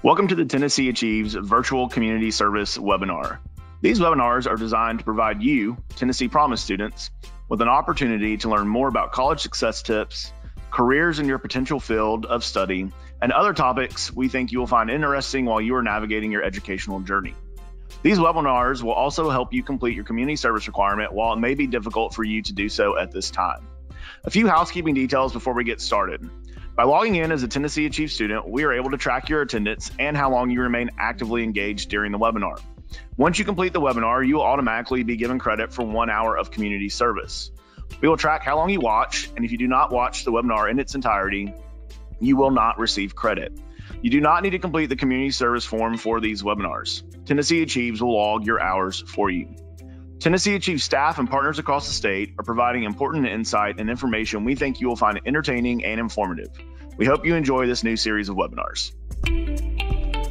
Welcome to the tnAchieves Virtual Community Service webinar. These webinars are designed to provide you, Tennessee Promise students, with an opportunity to learn more about college success tips, careers in your potential field of study, and other topics we think you will find interesting while you are navigating your educational journey. These webinars will also help you complete your community service requirement while it may be difficult for you to do so at this time. A few housekeeping details before we get started. By logging in as a tnAchieves student, we are able to track your attendance and how long you remain actively engaged during the webinar. Once you complete the webinar, you will automatically be given credit for 1 hour of community service. We will track how long you watch, and if you do not watch the webinar in its entirety, you will not receive credit. You do not need to complete the community service form for these webinars. tnAchieves will log your hours for you. tnAchieves staff and partners across the state are providing important insight and information we think you will find entertaining and informative. We hope you enjoy this new series of webinars.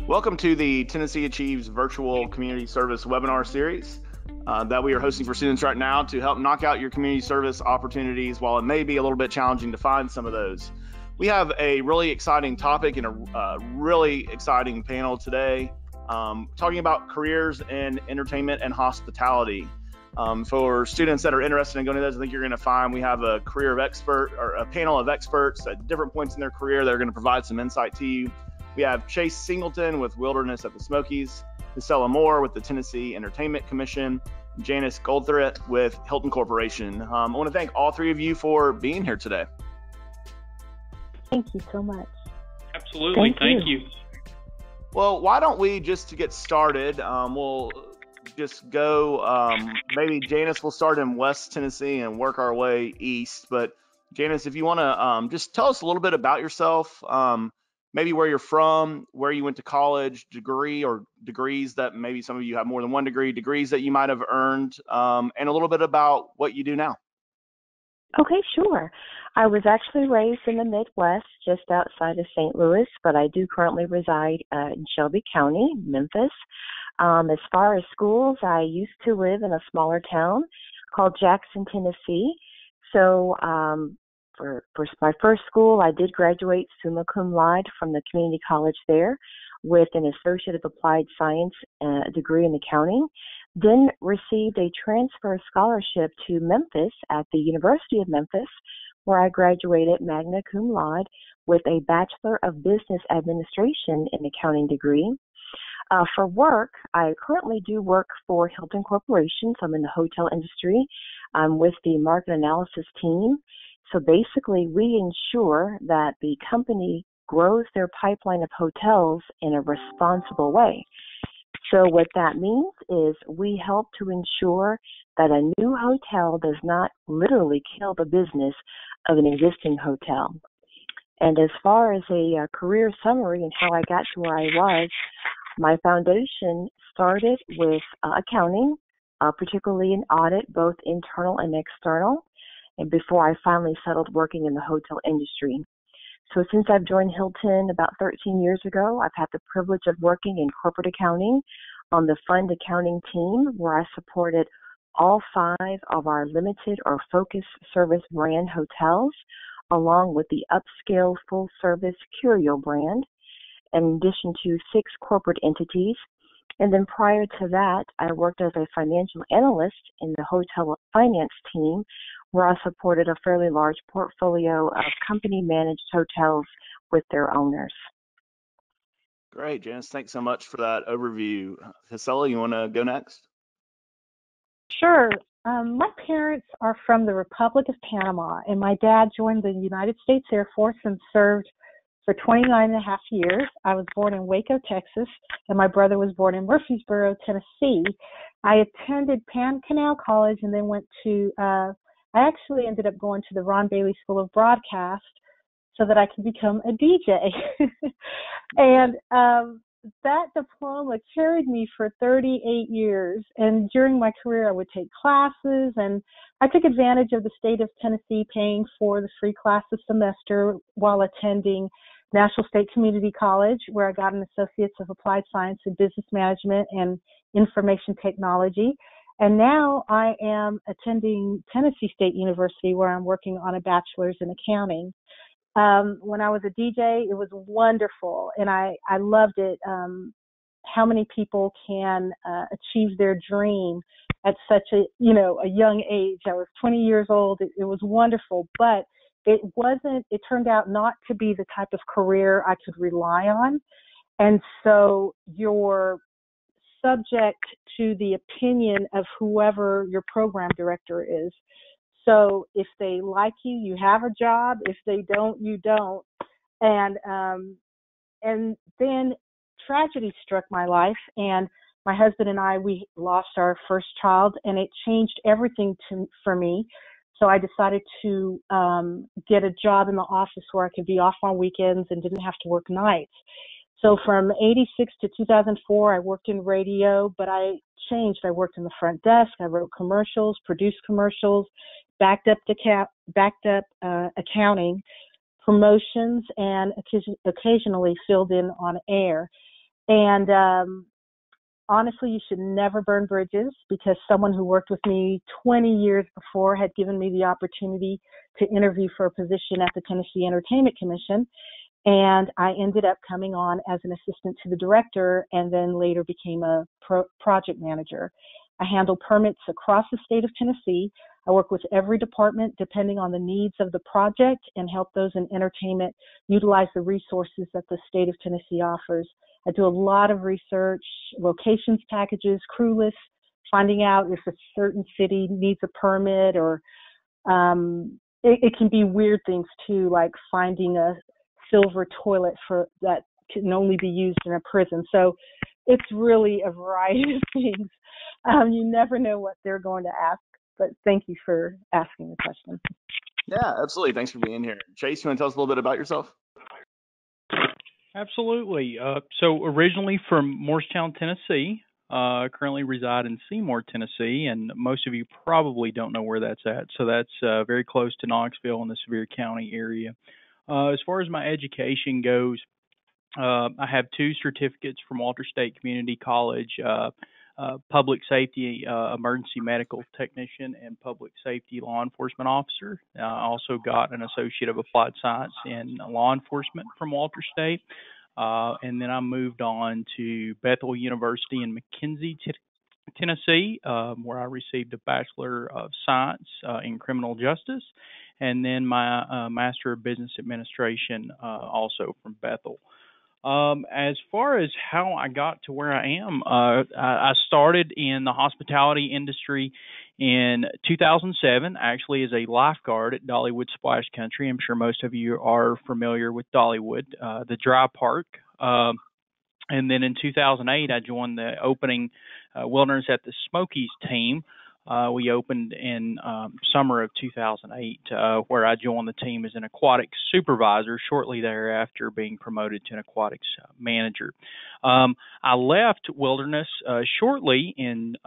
Welcome to the tnAchieves Virtual Community Service webinar series that we are hosting for students right now to help knock out your community service opportunities while it may be a little bit challenging to find some of those. We have a really exciting topic and a really exciting panel today talking about careers in entertainment and hospitality. For students that are interested in going to those, I think you're going to find we have a panel of experts at different points in their career that are going to provide some insight to you. We have Chase Singleton with Wilderness at the Smokies, Priscilla Moore with the Tennessee Entertainment Commission, Janice Goldthread with Hilton Corporation. I want to thank all three of you for being here today. Thank you so much. Absolutely. Thank you. Well, why don't we, just to get started, we'll just go, maybe Janice will start in West Tennessee and work our way east. But Janice, if you want to just tell us a little bit about yourself, maybe where you're from, where you went to college, degree or degrees that maybe some of you have more than one degree, degrees that you might have earned, and a little bit about what you do now. Okay, sure. I was actually raised in the Midwest, just outside of St. Louis, but I do currently reside in Shelby County, Memphis. As far as schools, I used to live in a smaller town called Jackson, Tennessee. So for my first school, I did graduate summa cum laude from the community college there with an Associate of Applied Science degree in accounting. Then received a transfer scholarship to Memphis at the University of Memphis, where I graduated magna cum laude with a Bachelor of Business Administration in accounting degree. For work, I currently do work for Hilton Corporation. So I'm in the hotel industry. I'm with the market analysis team. So basically, we ensure that the company grows their pipeline of hotels in a responsible way. So what that means is we help to ensure that a new hotel does not literally kill the business of an existing hotel. And as far as a career summary and how I got to where I was, my foundation started with accounting, particularly in audit, both internal and external, and before I finally settled working in the hotel industry. So since I've joined Hilton about 13 years ago, I've had the privilege of working in corporate accounting on the fund accounting team, where I supported all 5 of our limited or focused service brand hotels, along with the upscale full-service Curio brand, in addition to 6 corporate entities. And then prior to that, I worked as a financial analyst in the hotel finance team, where I supported a fairly large portfolio of company-managed hotels with their owners. Great, Janice. Thanks so much for that overview. Priscilla, you want to go next? Sure. My parents are from the Republic of Panama, and my dad joined the United States Air Force and served for 29 and a half years. I was born in Waco, Texas, and my brother was born in Murfreesboro, Tennessee. I attended Pan Canal College and then went to I actually ended up going to the Ron Bailey School of Broadcast so that I could become a DJ. And that diploma carried me for 38 years. And during my career, I would take classes, and I took advantage of the state of Tennessee paying for the free class a semester while attending National State Community College, where I got an Associates of Applied Science in Business Management and Information Technology. And now I am attending Tennessee State University, where I'm working on a bachelor's in accounting. when I was a DJ. It was wonderful, and I loved it. How many people can achieve their dream at such a young age? I was 20 years old. It was wonderful, but it turned out not to be the type of career I could rely on. And so you're subject to the opinion of whoever your program director is. So if they like you, you have a job. If they don't, you don't. And then tragedy struck my life, and my husband and we lost our first child, and it changed everything for me. So I decided to get a job in the office where I could be off on weekends and didn't have to work nights. So from 86 to 2004, I worked in radio, but I changed. I worked in the front desk. I wrote commercials, produced commercials, backed up accounting, promotions, and occasionally filled in on air. And honestly, you should never burn bridges, because someone who worked with me 20 years before had given me the opportunity to interview for a position at the Tennessee Entertainment Commission. And I ended up coming on as an assistant to the director, and then later became a project manager. I handle permits across the state of Tennessee. I work with every department depending on the needs of the project, and help those in entertainment utilize the resources that the state of Tennessee offers. I do a lot of research, locations packages, crew lists, finding out if a certain city needs a permit, or it can be weird things too, like finding a silver toilet that can only be used in a prison. So it's really a variety of things. You never know what they're going to ask, but thank you for asking the question. Yeah, absolutely. Thanks for being here. Chase, you want to tell us a little bit about yourself? Absolutely. So originally from Morristown, Tennessee, currently reside in Seymour, Tennessee, and most of you probably don't know where that's at. So that's very close to Knoxville in the Sevier County area. As far as my education goes, I have 2 certificates from Walter State Community College, public safety emergency medical technician and public safety law enforcement officer. I also got an associate of applied science in law enforcement from Walter State. And then I moved on to Bethel University in McKenzie, Tennessee, where I received a Bachelor of Science in Criminal Justice, and then my Master of Business Administration also from Bethel. As far as how I got to where I am, I started in the hospitality industry in 2007, actually as a lifeguard at Dollywood Splash Country. I'm sure most of you are familiar with Dollywood, the dry park. And then in 2008, I joined the opening Wilderness at the Smokies team. We opened in summer of 2008, where I joined the team as an aquatics supervisor, shortly thereafter being promoted to an aquatics manager. I left Wilderness shortly and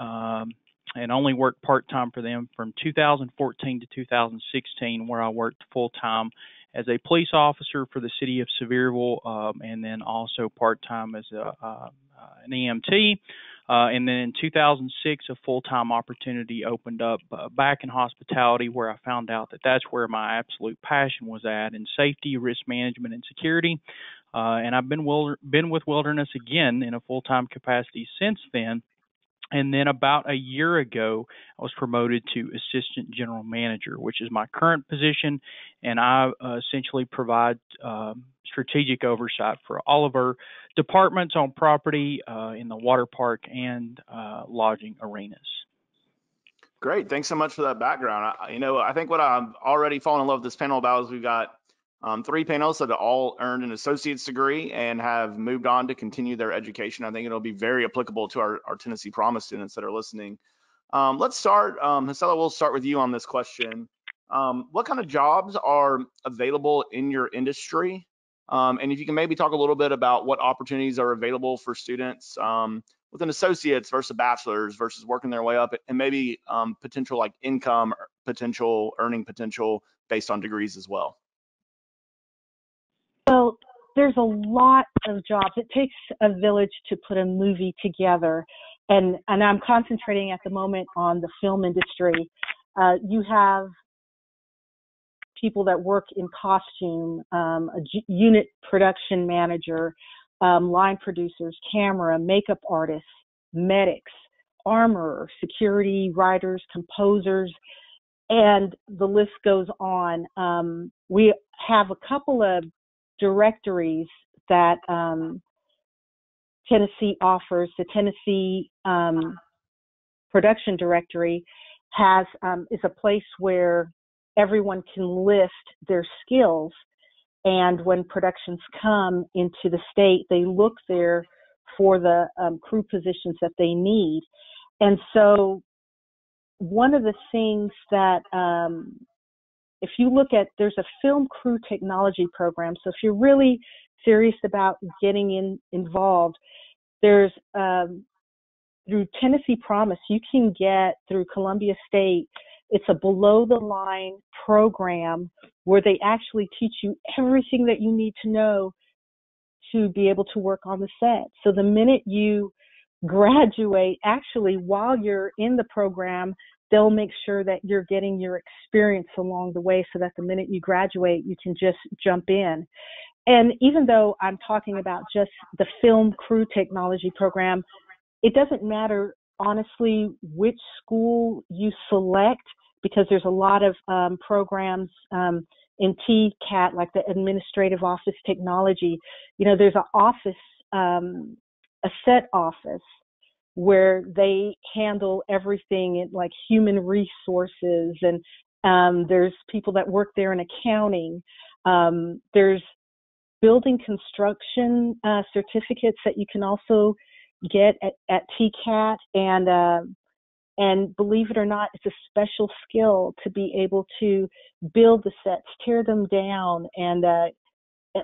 only worked part-time for them from 2014 to 2016, where I worked full-time as a police officer for the city of Sevierville, and then also part-time as an EMT. And then in 2006, a full-time opportunity opened up back in hospitality, where I found out that that's where my absolute passion was at, in safety, risk management, and security. And I've been with Wilderness again in a full-time capacity since then. And then about a year ago, I was promoted to assistant general manager, which is my current position, and I essentially provide strategic oversight for all of our departments on property in the water park and lodging arenas. Great. Thanks so much for that background. I think what I'm already falling in love with this panel about is we've got 3 panelists that have all earned an associate's degree and have moved on to continue their education. I think it'll be very applicable to our Tennessee Promise students that are listening. Let's start. Hacela, we'll start with you on this question. What kind of jobs are available in your industry? And if you can maybe talk a little bit about what opportunities are available for students with an associate's versus a bachelor's versus working their way up, and maybe potential like income, potential earning potential based on degrees as well. Well, there's a lot of jobs. It takes a village to put a movie together, and I'm concentrating at the moment on the film industry. You have people that work in costume, unit production manager, line producers, camera, makeup artists, medics, armor, security, writers, composers, and the list goes on. We have a couple of directories that Tennessee offers. The Tennessee Production Directory is a place where everyone can list their skills, and when productions come into the state, they look there for the crew positions that they need. And so one of the things that if you look at, there's a film crew technology program. So if you're really serious about getting involved, there's through Tennessee Promise, you can get through Columbia State. It's a below the line program where they actually teach you everything that you need to know to be able to work on the set. So the minute you graduate, actually while you're in the program, they'll make sure that you're getting your experience along the way so that the minute you graduate, you can just jump in. And even though I'm talking about just the film crew technology program, it doesn't matter, honestly, which school you select, because there's a lot of programs in TCAT, like the Administrative Office Technology. You know, there's an office, a set office, where they handle everything in, like, human resources, and there's people that work there in accounting. There's building construction certificates that you can also get at TCAT, and believe it or not, it's a special skill to be able to build the sets, tear them down, and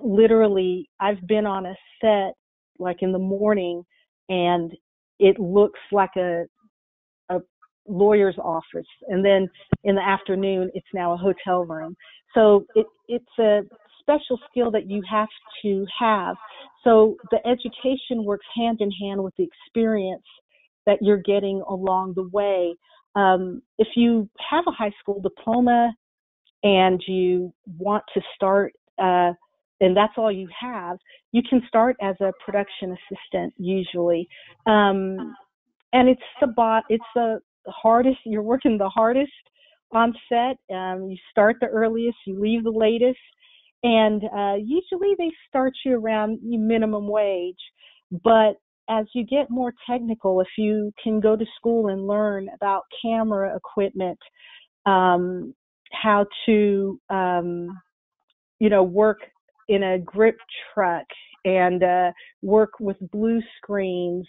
literally, I've been on a set like in the morning, and it looks like a lawyer's office, and then in the afternoon, it's now a hotel room. So it's a special skill that you have to have. So the education works hand in hand with the experience that you're getting along the way. If you have a high school diploma and you want to start, and that's all you have, you can start as a production assistant usually. And it's the hardest, you're working the hardest on set. You start the earliest, you leave the latest. And usually they start you around minimum wage. But as you get more technical, if you can go to school and learn about camera equipment, how to, work in a grip truck and work with blue screens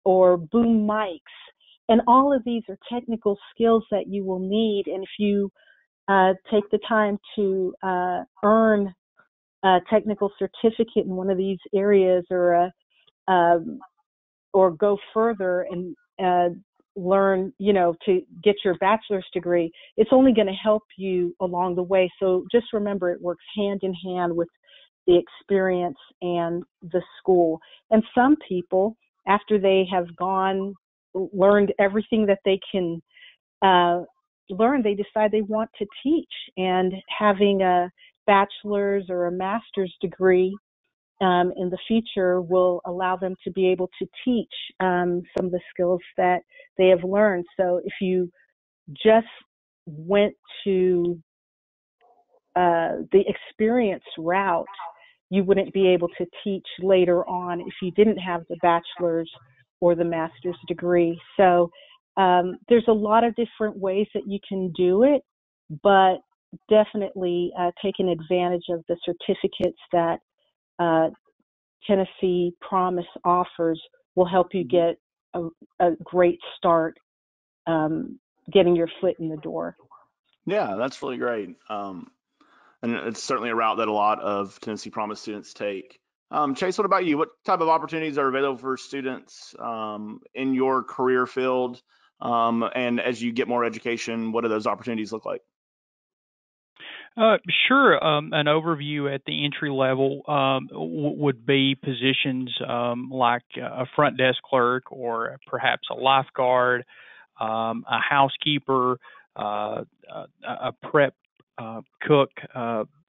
or boom mics. And all of these are technical skills that you will need. And if you take the time to earn a technical certificate in one of these areas, or go further and learn, to get your bachelor's degree, it's only going to help you along the way. So just remember, it works hand in hand with the experience and the school. And some people, after they have learned everything that they can learn, they decide they want to teach, and having a bachelor's or a master's degree in the future will allow them to be able to teach some of the skills that they have learned. So if you just went to the experience route, you wouldn't be able to teach later on if you didn't have the bachelor's or the master's degree. So there's a lot of different ways that you can do it, but definitely taking advantage of the certificates that Tennessee Promise offers will help you get a great start getting your foot in the door. Yeah, that's really great. And it's certainly a route that a lot of Tennessee Promise students take. Chase, what about you? What type of opportunities are available for students in your career field? And as you get more education, what do those opportunities look like? Sure. An overview at the entry level would be positions like a front desk clerk, or perhaps a lifeguard, a housekeeper, a prep cook,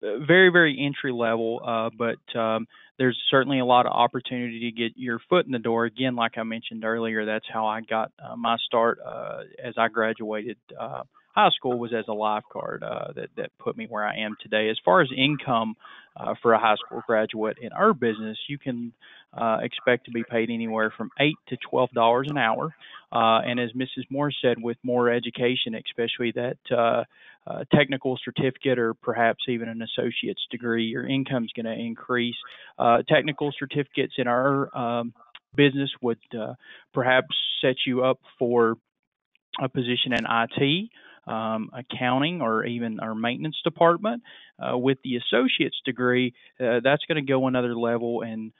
very, very entry level, but there's certainly a lot of opportunity to get your foot in the door. Again, like I mentioned earlier, that's how I got my start as I graduated high school, was as a lifeguard. That put me where I am today. As far as income for a high school graduate in our business, you can expect to be paid anywhere from $8 to $12 an hour. And as Mrs. Moore said, with more education, especially that technical certificate or perhaps even an associate's degree, your income's going to increase. Technical certificates in our business would perhaps set you up for a position in IT, accounting, or even our maintenance department. With the associate's degree, that's going to go another level and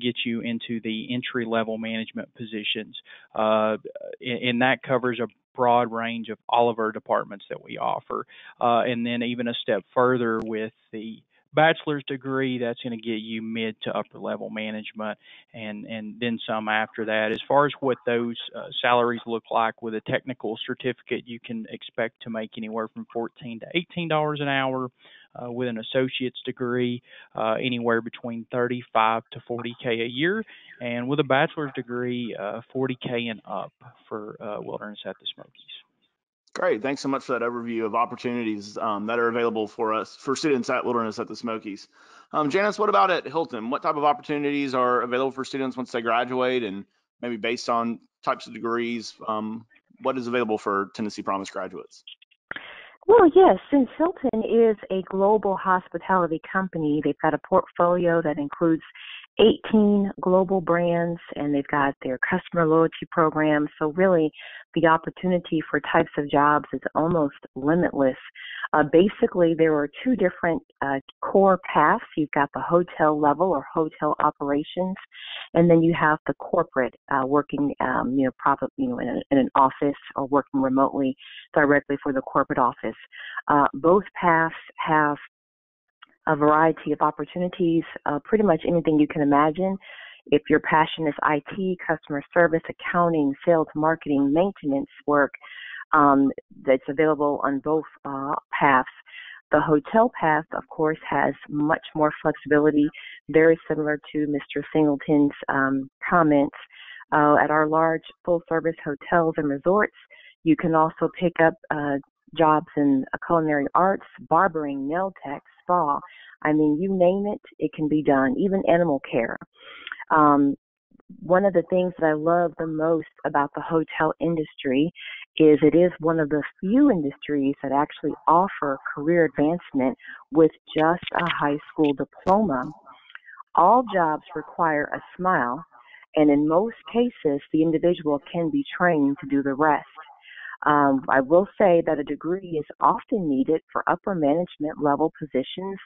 get you into the entry level management positions. And that covers a broad range of all of our departments that we offer. And then even a step further with the bachelor's degree, that's going to get you mid to upper level management, and then some after that. As far as what those salaries look like, with a technical certificate, you can expect to make anywhere from $14 to $18 an hour. With an associate's degree, anywhere between $35 to $40K a year, and with a bachelor's degree, $40K and up for Wilderness at the Smokies. Great. Thanks so much for that overview of opportunities that are available for students at Wilderness at the Smokies. Janice, what about at Hilton? What type of opportunities are available for students once they graduate, and maybe based on types of degrees, what is available for Tennessee Promise graduates? Well, yes, since Hilton is a global hospitality company, they've got a portfolio that includes 18 global brands, and they've got their customer loyalty program. So really, the opportunity for types of jobs is almost limitless. Basically, there are two different core paths. You've got the hotel level or hotel operations, and then you have the corporate working, probably in an office or working remotely directly for the corporate office. Both paths have a variety of opportunities, pretty much anything you can imagine. If your passion is IT, customer service, accounting, sales, marketing, maintenance work, that's available on both paths. The hotel path, of course, has much more flexibility, very similar to Mr. Singleton's comments. At our large full-service hotels and resorts, you can also pick up jobs in culinary arts, barbering, nail tech, spa. I mean, you name it, it can be done, even animal care. One of the things that I love the most about the hotel industry is it is one of the few industries that actually offer career advancement with just a high school diploma. All jobs require a smile, and in most cases, the individual can be trained to do the rest. I will say that a degree is often needed for upper management level positions,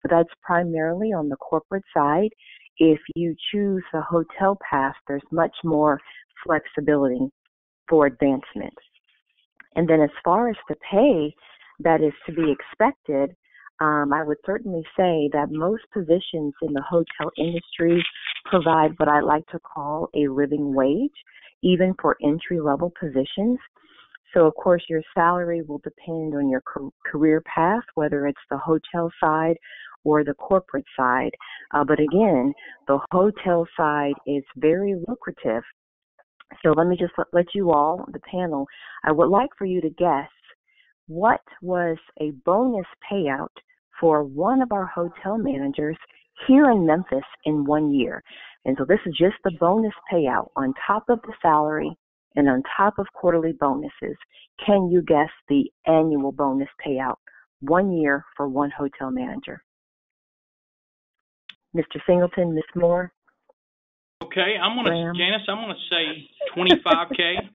but that's primarily on the corporate side. If you choose the hotel path, there's much more flexibility for advancement. And then as far as the pay that is to be expected, I would certainly say that most positions in the hotel industry provide what I like to call a living wage, even for entry-level positions. So, of course, your salary will depend on your career path, whether it's the hotel side or the corporate side. But again, the hotel side is very lucrative. So let me just let you all, the panel, I would like for you to guess what was a bonus payout for one of our hotel managers here in Memphis in 1 year. And so this is just the bonus payout on top of the salary and on top of quarterly bonuses. Can you guess the annual bonus payout 1 year for one hotel manager? Mr. Singleton, Ms. Moore? Okay, Janice, I'm gonna say 25K.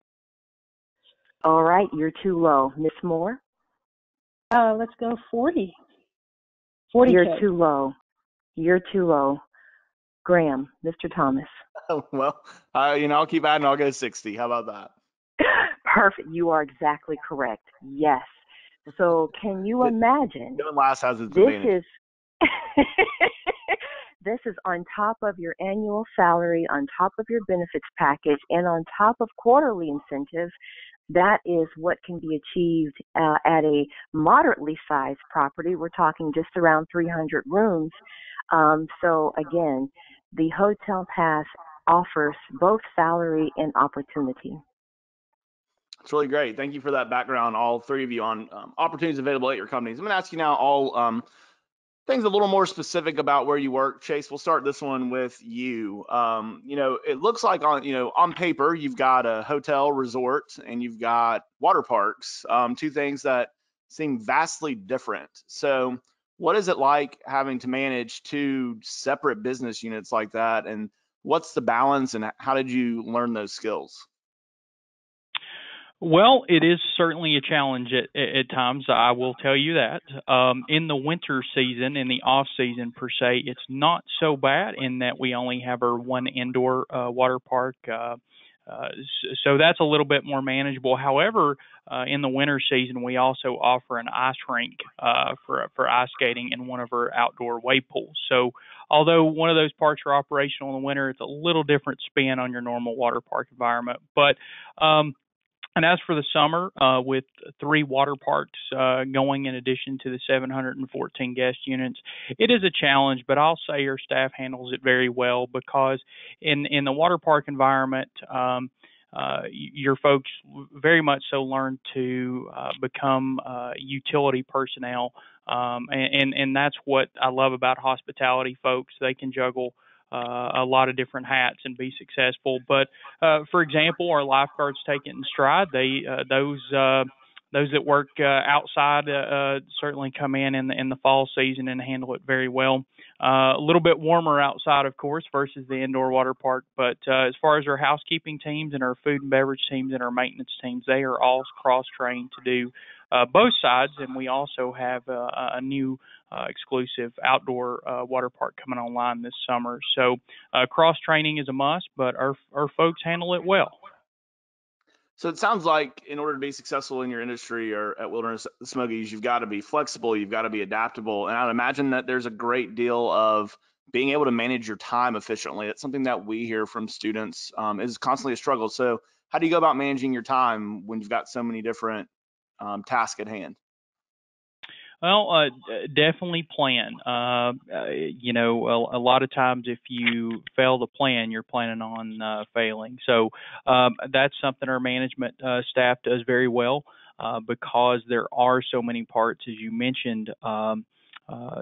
All right, you're too low. Ms. Moore? Let's go 40. 40K. You're too low. You're too low. Graham, Mr. Thomas. Well, I'll keep adding. I'll go 60. How about that? Perfect. You are exactly correct. Yes. So can you imagine? Going last has its advantage. This is on top of your annual salary, on top of your benefits package, and on top of quarterly incentives. that is what can be achieved at a moderately sized property. We're talking just around 300 rooms. So again, the Hotel Pass offers both salary and opportunity. It's really great. Thank you for that background, all three of you, on opportunities available at your companies. I'm going to ask you now all things a little more specific about where you work. Chase, we'll start this one with you. It looks like on paper, you've got a hotel, resort, and you've got water parks, two things that seem vastly different. So what is it like having to manage two separate business units like that? And what's the balance, and how did you learn those skills? Well, it is certainly a challenge at times. I will tell you that. In the winter season, in the off season per se, it's not so bad in that we only have our one indoor water park. So that's a little bit more manageable. However, in the winter season, we also offer an ice rink for ice skating in one of our outdoor wave pools. So although one of those parks are operational in the winter, it's a little different spin on your normal water park environment. But and as for the summer, with 3 water parks going in addition to the 714 guest units, it is a challenge, but I'll say our staff handles it very well because in the water park environment, your folks very much so learn to become utility personnel, and that's what I love about hospitality folks. They can juggle a lot of different hats and be successful. But for example, our lifeguards take it in stride. Those that work outside certainly come in the fall season and handle it very well. A little bit warmer outside, of course, versus the indoor water park. But as far as our housekeeping teams and our food and beverage teams and our maintenance teams, they are all cross-trained to do both sides. And we also have a new exclusive outdoor water park coming online this summer. So cross-training is a must, but our folks handle it well. So it sounds like in order to be successful in your industry or at Wilderness Smokies, you've got to be flexible, you've got to be adaptable. And I'd imagine that there's a great deal of being able to manage your time efficiently. That's something that we hear from students is constantly a struggle. So how do you go about managing your time when you've got so many different tasks at hand? Well, definitely plan. A lot of times if you fail to plan, you're planning on failing. So that's something our management staff does very well because there are so many parts, as you mentioned.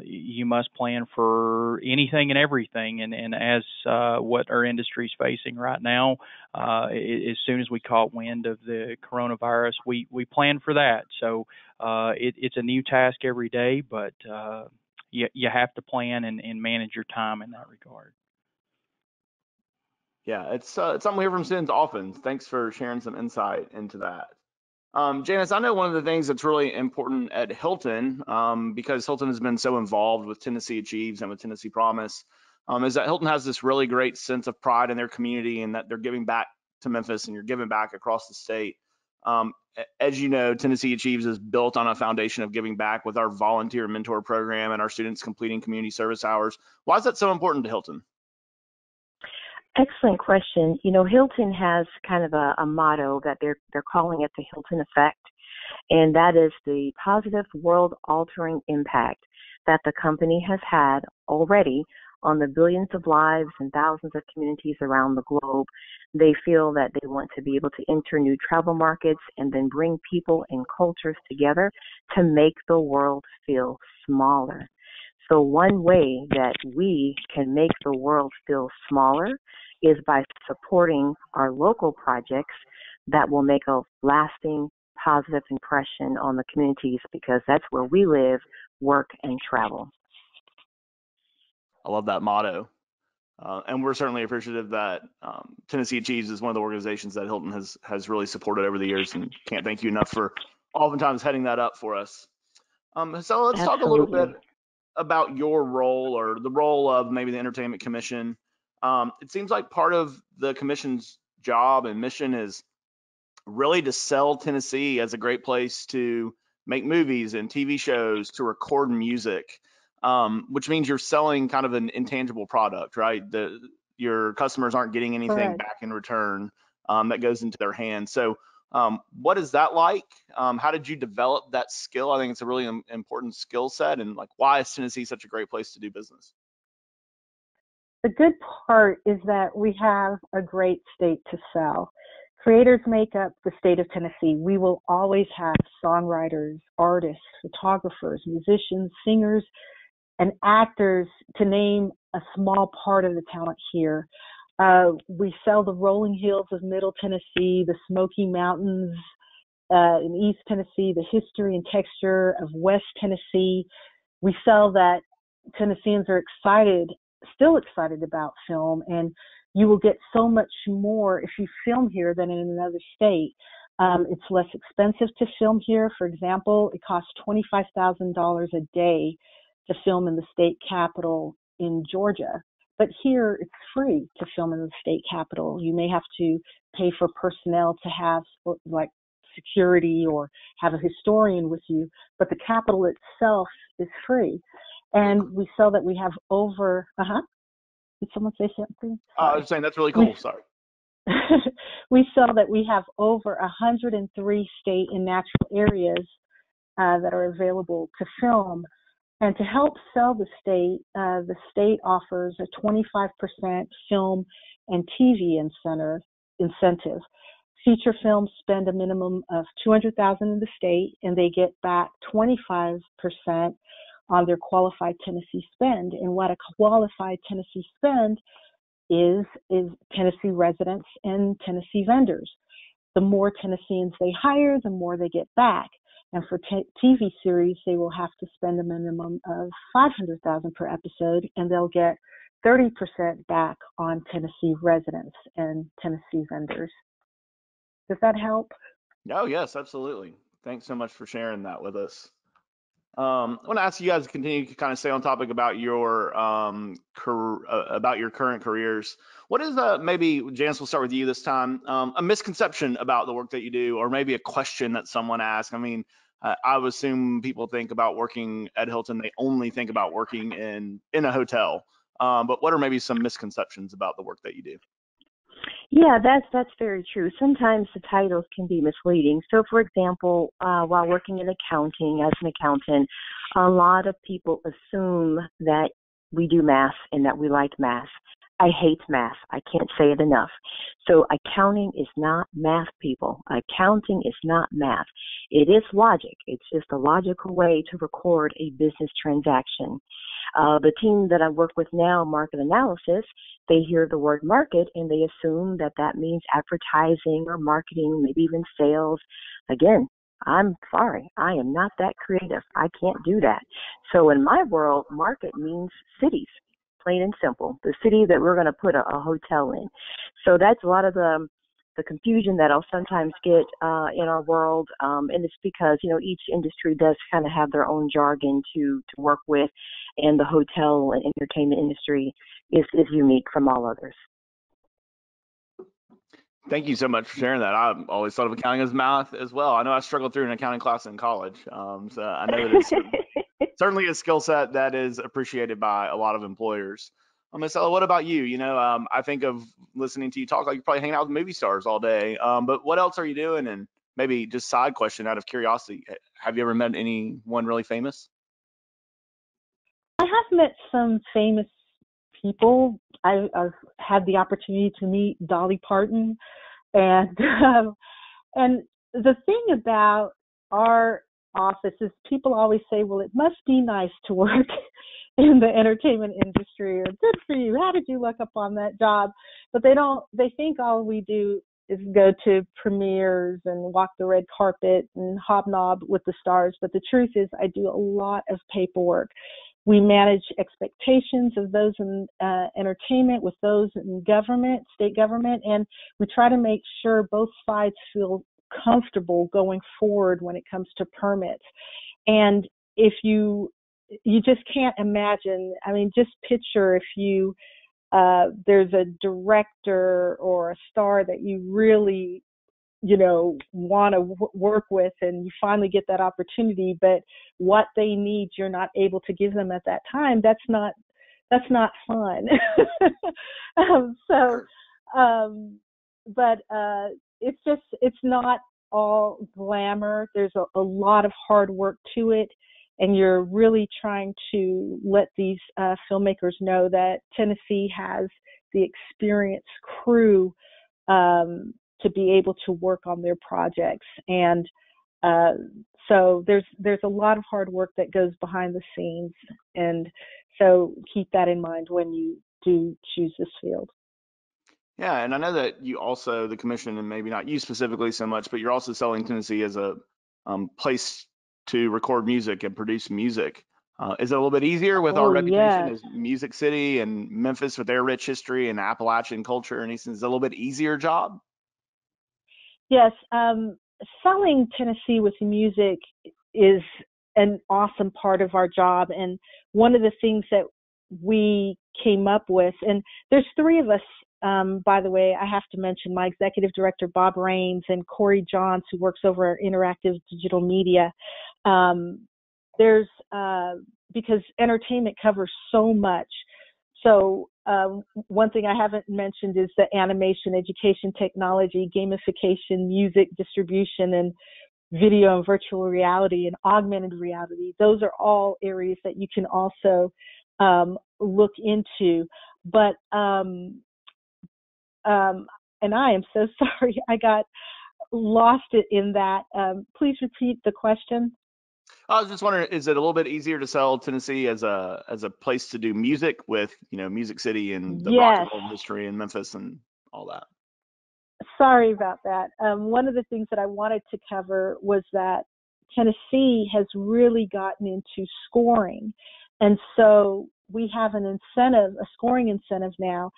You must plan for anything and everything, and as what our industry is facing right now, as soon as we caught wind of the coronavirus, we plan for that. So it's a new task every day, but you have to plan and manage your time in that regard. Yeah, it's something we hear from students often. Thanks for sharing some insight into that. Janice, I know one of the things that's really important at Hilton, because Hilton has been so involved with tnAchieves and with Tennessee Promise, is that Hilton has this really great sense of pride in their community and that they're giving back to Memphis and you're giving back across the state. As you know, tnAchieves is built on a foundation of giving back with our volunteer mentor program and our students completing community service hours. Why is that so important to Hilton? Excellent question. You know, Hilton has kind of a motto that they're calling it the Hilton effect, and that is the positive world-altering impact that the company has had already on the billions of lives and thousands of communities around the globe. They feel that they want to be able to enter new travel markets and then bring people and cultures together to make the world feel smaller. So one way that we can make the world feel smaller is by supporting our local projects that will make a lasting positive impression on the communities, because that's where we live, work, and travel. I love that motto. And we're certainly appreciative that tnAchieves is one of the organizations that Hilton has really supported over the years, and can't thank you enough for oftentimes heading that up for us. So let's talk a little bit about your role, or the role of maybe the Entertainment Commission. It seems like part of the commission's job and mission is really to sell Tennessee as a great place to make movies and TV shows, to record music, which means you're selling kind of an intangible product, right? Your customers aren't getting anything back in return that goes into their hands. So What is that like? How did you develop that skill? I think it's a really important skill set. And like, why is Tennessee such a great place to do business? The good part is that we have a great state to sell. Creators make up the state of Tennessee. We will always have songwriters, artists, photographers, musicians, singers, and actors, to name a small part of the talent here. We sell the rolling hills of Middle Tennessee, the Smoky Mountains in East Tennessee, the history and texture of West Tennessee. We sell that Tennesseans are still excited about film, and you will get so much more if you film here than in another state. It's less expensive to film here. For example, it costs $25,000 a day to film in the state capital in Georgia. But here, it's free to film in the state capital. You may have to pay for personnel to have like security or have a historian with you, but the capital itself is free. And we sell that we have over, did someone say something? I was saying that's really cool. Sorry. We sell that we have over 103 state and natural areas that are available to film. And to help sell the state offers a 25% film and TV incentive. Feature films spend a minimum of $200,000 in the state, and they get back 25% on their qualified Tennessee spend. And what a qualified Tennessee spend is Tennessee residents and Tennessee vendors. The more Tennesseans they hire, the more they get back. And for TV series, they will have to spend a minimum of $500,000 per episode, and they'll get 30% back on Tennessee residents and Tennessee vendors. Does that help? Oh, yes, absolutely. Thanks so much for sharing that with us. I want to ask you guys to continue to kind of stay on topic about your about your current careers. What is maybe, Janice, we'll start with you this time, a misconception about the work that you do, or maybe a question that someone asks? I mean, I would assume people think about working at Hilton, they only think about working in a hotel. But what are maybe some misconceptions about the work that you do? Yeah, that's very true. Sometimes the titles can be misleading. So, for example, while working in accounting as an accountant, a lot of people assume that we do math and that we like math. I hate math. I can't say it enough. So accounting is not math, people. Accounting is not math. It is logic. It's just a logical way to record a business transaction. The team that I work with now, market analysis, they hear the word market and they assume that that means advertising or marketing, maybe even sales. Again, I'm sorry, I am not that creative. I can't do that. So in my world, market means cities, plain and simple, the city that we're going to put a hotel in. So that's a lot of the confusion that I'll sometimes get in our world, and it's because, each industry does kind of have their own jargon to work with, and the hotel and entertainment industry is unique from all others. Thank you so much for sharing that. I've always thought of accounting as math as well. I know I struggled through an accounting class in college, so I know that it's certainly a skill set that is appreciated by a lot of employers. Miss Ella, what about you? I think of listening to you talk like you're probably hanging out with movie stars all day. But what else are you doing? And maybe just side question out of curiosity, have you ever met anyone really famous? I have met some famous people. I've had the opportunity to meet Dolly Parton, and the thing about our office is people always say, well, it must be nice to work in the entertainment industry, or good for you, how did you look up on that job? But they think all we do is go to premieres and walk the red carpet and hobnob with the stars. But the truth is I do a lot of paperwork. We manage expectations of those in entertainment with those in government, state government, and we try to make sure both sides feel comfortable going forward when it comes to permits. And if you just can't imagine, just picture if there's a director or a star that you really want to work with, and you finally get that opportunity, but what they need you're not able to give them at that time. That's not fun. But it's not all glamour. There's a lot of hard work to it, and you're really trying to let these filmmakers know that Tennessee has the experienced crew to be able to work on their projects. And so there's a lot of hard work that goes behind the scenes, and so keep that in mind when you do choose this field. Yeah, and I know that you also, the commission, and maybe not you specifically so much, but you're also selling Tennessee as a place to record music and produce music. Is it a little bit easier with our Oh reputation yes, as Music City and Memphis with their rich history and Appalachian culture? And is it a little bit easier job? yes. Selling Tennessee with music is an awesome part of our job, and one of the things that we came up with, and there's three of us. By the way, I have to mention my executive director, Bob Raines, and Corey Johns, who works over our interactive digital media. There's because entertainment covers so much. So one thing I haven't mentioned is the animation, education, technology, gamification, music distribution, and video and virtual reality and augmented reality. Those are all areas that you can also look into. But and I am so sorry, I got lost it in that. Please repeat the question. I was just wondering, is it a little bit easier to sell Tennessee as a place to do music with, Music City and the rock and Yes, roll history in Memphis and all that? sorry about that. One of the things that I wanted to cover was that Tennessee has really gotten into scoring. And so we have an incentive, a scoring incentive now.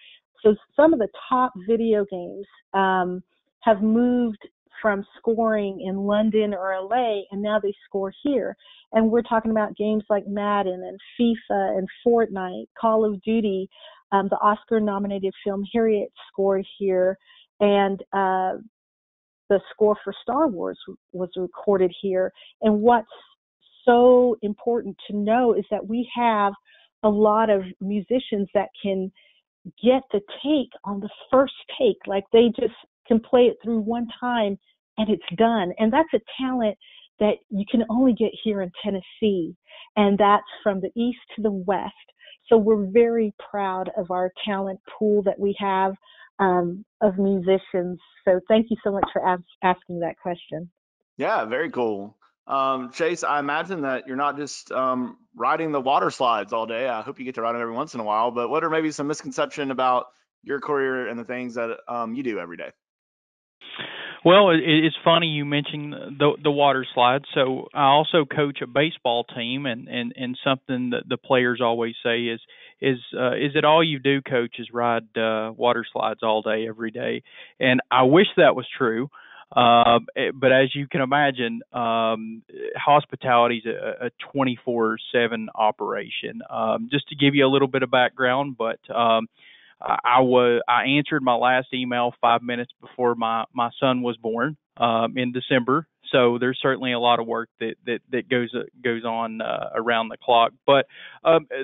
So some of the top video games have moved from scoring in London or LA, and now they score here. And we're talking about games like Madden and FIFA and Fortnite, Call of Duty. The Oscar-nominated film Harriet scored here, and the score for Star Wars was recorded here. And what's so important to know is that we have a lot of musicians that can get the take on the first take. Like they just can play it through one time and it's done. And that's a talent that you can only get here in Tennessee. And that's from the east to the west. So we're very proud of our talent pool that we have of musicians. So thank you so much for asking that question. Yeah, very cool. Chase, I imagine that you're not just riding the water slides all day. I hope you get to ride it every once in a while. But what are maybe some misconceptions about your career and the things that you do every day? Well, it's funny you mentioned the water slide. So I also coach a baseball team, and something that the players always say is it all you do, coach, is ride water slides all day, every day? And I wish that was true. But as you can imagine, hospitality is a 24/7 operation. Just to give you a little bit of background, but I answered my last email 5 minutes before my son was born in December. So there's certainly a lot of work that goes on around the clock. But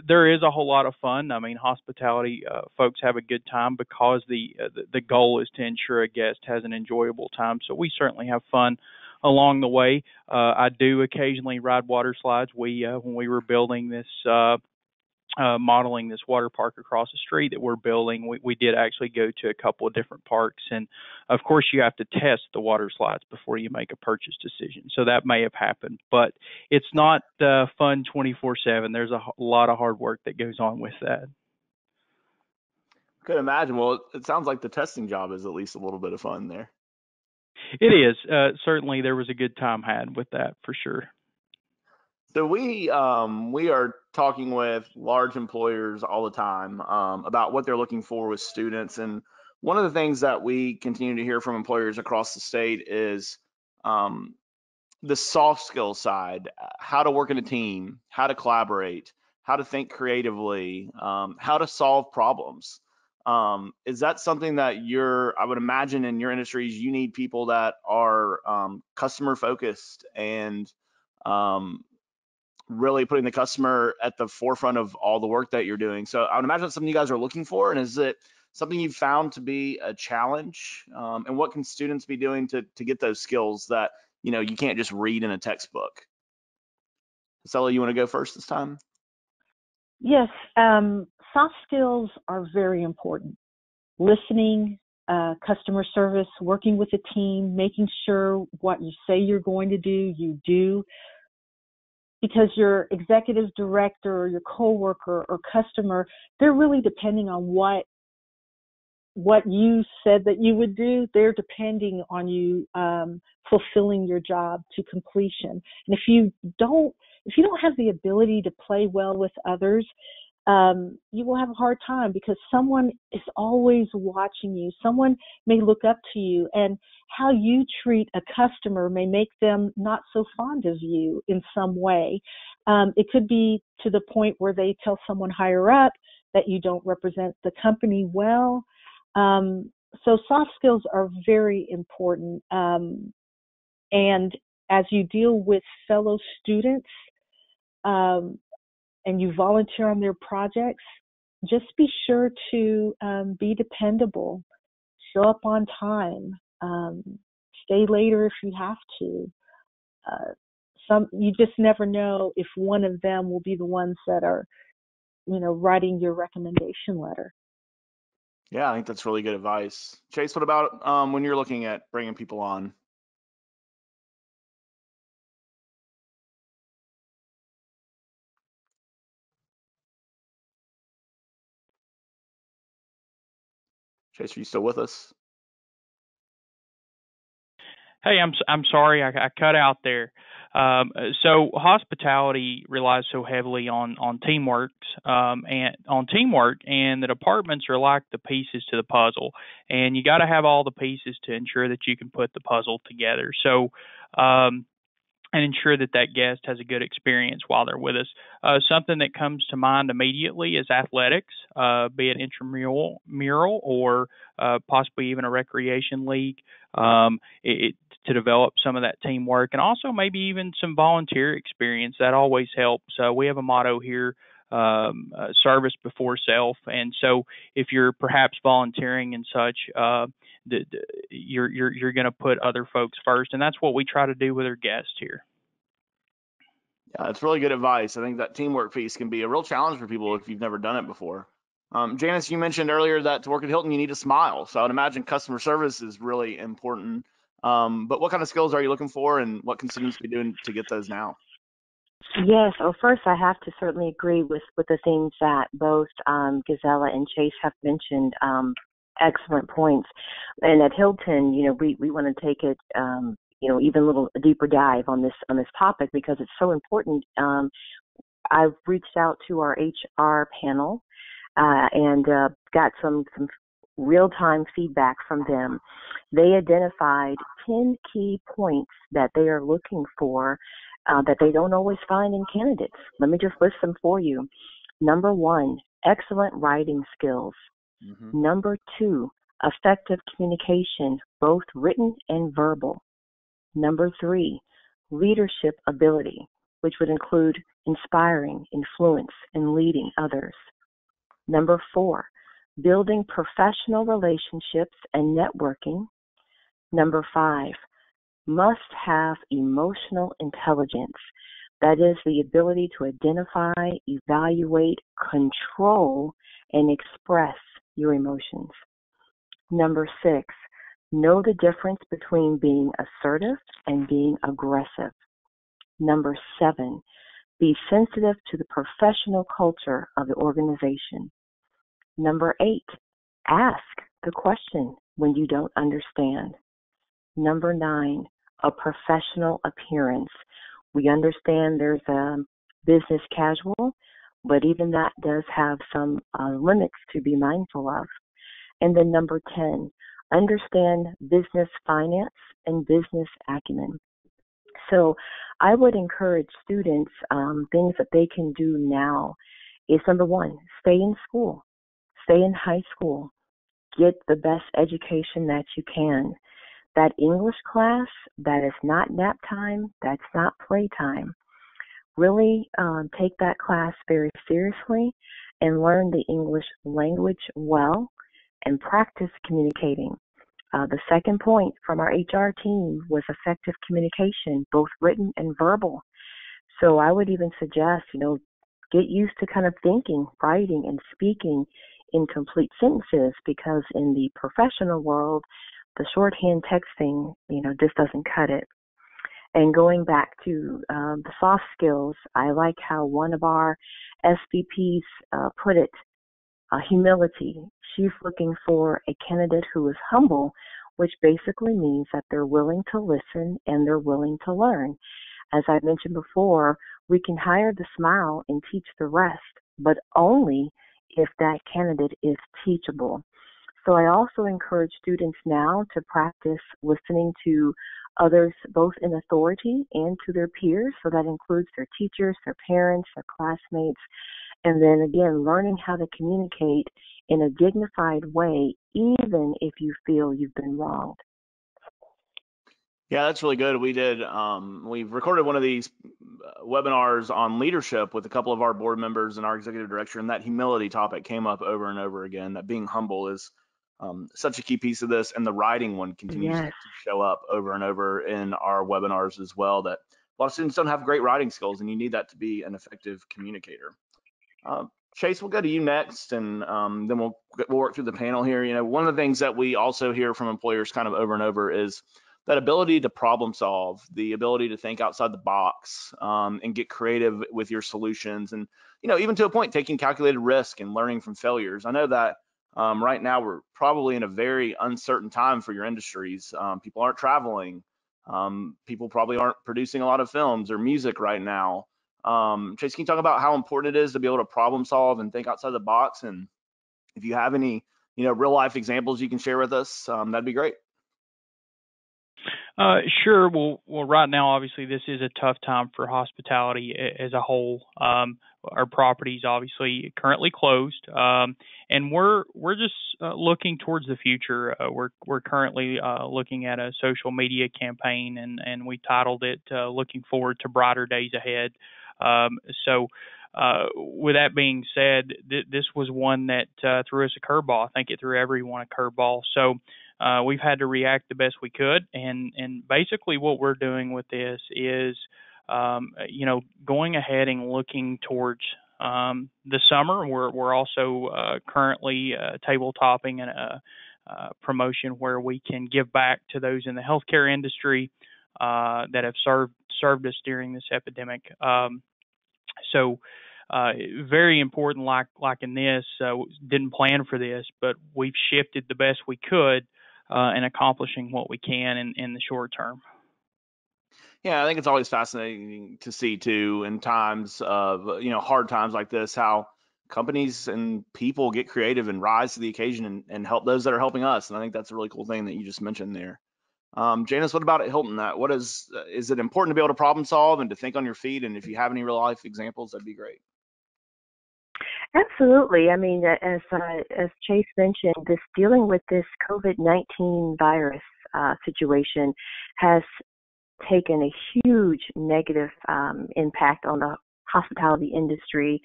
there is a whole lot of fun. I mean, hospitality folks have a good time because the goal is to ensure a guest has an enjoyable time. So we certainly have fun along the way. I do occasionally ride water slides. When we were building this modeling this water park across the street that we're building, we did actually go to a couple of different parks. And of course, you have to test the water slides before you make a purchase decision. So that may have happened, but it's not fun 24/7. There's a lot of hard work that goes on with that. Could imagine. Well, it sounds like the testing job is at least a little bit of fun there. It is. Certainly, there was a good time had with that for sure. So we are talking with large employers all the time about what they're looking for with students, and one of the things that we continue to hear from employers across the state is the soft skill side, how to work in a team, how to collaborate, how to think creatively, how to solve problems. Is that something that I would imagine in your industries, you need people that are customer focused and really putting the customer at the forefront of all the work that you're doing. So I would imagine that's something you guys are looking for. And is it something you've found to be a challenge? And what can students be doing to get those skills that, you can't just read in a textbook? Stella, you want to go first this time? Yes, soft skills are very important. Listening, customer service, working with a team, making sure what you say you're going to do, you do, because your executive director or your coworker or customer, they're really depending on what you said that you would do. They're depending on you fulfilling your job to completion. And if you don't have the ability to play well with others, you will have a hard time, because someone is always watching you. Someone may look up to you, and how you treat a customer may make them not so fond of you in some way. It could be to the point where they tell someone higher up that you don't represent the company well. So soft skills are very important. And as you deal with fellow students, and you volunteer on their projects, just be sure to be dependable, show up on time, stay later if you have to. You just never know if one of them will be the ones that are, writing your recommendation letter. Yeah, I think that's really good advice. Chase, what about when you're looking at bringing people on? Chase, are you still with us? Hey, I'm sorry, I cut out there. So hospitality relies so heavily on teamwork, and the departments are like the pieces to the puzzle, and you got to have all the pieces to ensure that you can put the puzzle together. So, and ensure that guest has a good experience while they're with us. Something that comes to mind immediately is athletics, be it intramural or possibly even a recreation league, to develop some of that teamwork, and also maybe even some volunteer experience. That always helps. We have a motto here, service before self, and so if you're perhaps volunteering and such, you're going to put other folks first, and that's what we try to do with our guests here. Yeah, that's really good advice. I think that teamwork piece can be a real challenge for people if you've never done it before. Janice, you mentioned earlier that to work at Hilton, you need a smile. So I would imagine customer service is really important. But what kind of skills are you looking for, and what can students be doing to get those now? Yes. Well, first, I have to certainly agree with the things that both Gazella and Chase have mentioned. Excellent points. And at Hilton, we want to take it, even a little deeper dive on this topic, because it's so important. I've reached out to our HR panel and got some real-time feedback from them. They identified 10 key points that they are looking for that they don't always find in candidates. Let me just list them for you. Number 1, excellent writing skills. Mm-hmm. Number 2, effective communication, both written and verbal. Number 3, leadership ability, which would include inspiring, influence, and leading others. Number 4, building professional relationships and networking. Number 5, must have emotional intelligence. That is the ability to identify, evaluate, control, and express your emotions. Number 6, know the difference between being assertive and being aggressive. Number 7, be sensitive to the professional culture of the organization. Number 8, ask the question when you don't understand. Number 9, a professional appearance. We understand there's a business casual, but even that does have some limits to be mindful of. And then number 10, understand business finance and business acumen. So I would encourage students, things that they can do now is, number 1, stay in school, stay in high school, get the best education that you can. That English class, that is not nap time, that's not playtime. Really take that class very seriously and learn the English language well, and practice communicating. The second point from our HR team was effective communication, both written and verbal. So I would even suggest, get used to kind of thinking, writing, and speaking in complete sentences, because in the professional world, the shorthand texting, just doesn't cut it. And going back to the soft skills, I like how one of our SVPs put it, humility. She's looking for a candidate who is humble, which basically means that they're willing to listen and they're willing to learn. As I mentioned before, we can hire the smile and teach the rest, but only if that candidate is teachable. So I also encourage students now to practice listening to others, both in authority and to their peers. So that includes their teachers, their parents, their classmates, and then again, learning how to communicate in a dignified way, even if you feel you've been wronged. Yeah, that's really good. We've recorded one of these webinars on leadership with a couple of our board members and our executive director, and that humility topic came up over and over again, that being humble is such a key piece of this, and the writing one continues Yes. to show up over and over in our webinars as well, that a lot of students don't have great writing skills, and you need that to be an effective communicator. Chase, we'll go to you next, and then we'll work through the panel here. One of the things that we also hear from employers kind of over and over is that ability to problem solve, the ability to think outside the box, and get creative with your solutions, and even to a point, taking calculated risk and learning from failures. I know that right now we're probably in a very uncertain time for your industries. People aren't traveling. People probably aren't producing a lot of films or music right now. Chase, can you talk about how important it is to be able to problem solve and think outside the box? And if you have any, real life examples you can share with us, that'd be great. Sure. Well, right now, obviously, this is a tough time for hospitality as a whole. Our property's obviously currently closed, and we're just looking towards the future. We're currently looking at a social media campaign, and we titled it "Looking Forward to Brighter Days Ahead." So, with that being said, this was one that threw us a curveball. I think it threw everyone a curveball. So. We've had to react the best we could, and basically what we're doing with this is, going ahead and looking towards the summer. We're also currently table topping a promotion where we can give back to those in the healthcare industry that have served us during this epidemic. So. Very important, like in this, didn't plan for this, but we've shifted the best we could in accomplishing what we can in the short term. Yeah, I think it's always fascinating to see too, in times of hard times like this, how companies and people get creative and rise to the occasion and help those that are helping us. And I think that's a really cool thing that you just mentioned there. Janice, what about at Hilton? What is it important to be able to problem solve and to think on your feet? And if you have any real life examples, that'd be great. Absolutely. I mean, as Chase mentioned, dealing with this COVID-19 virus situation has taken a huge negative impact on the hospitality industry.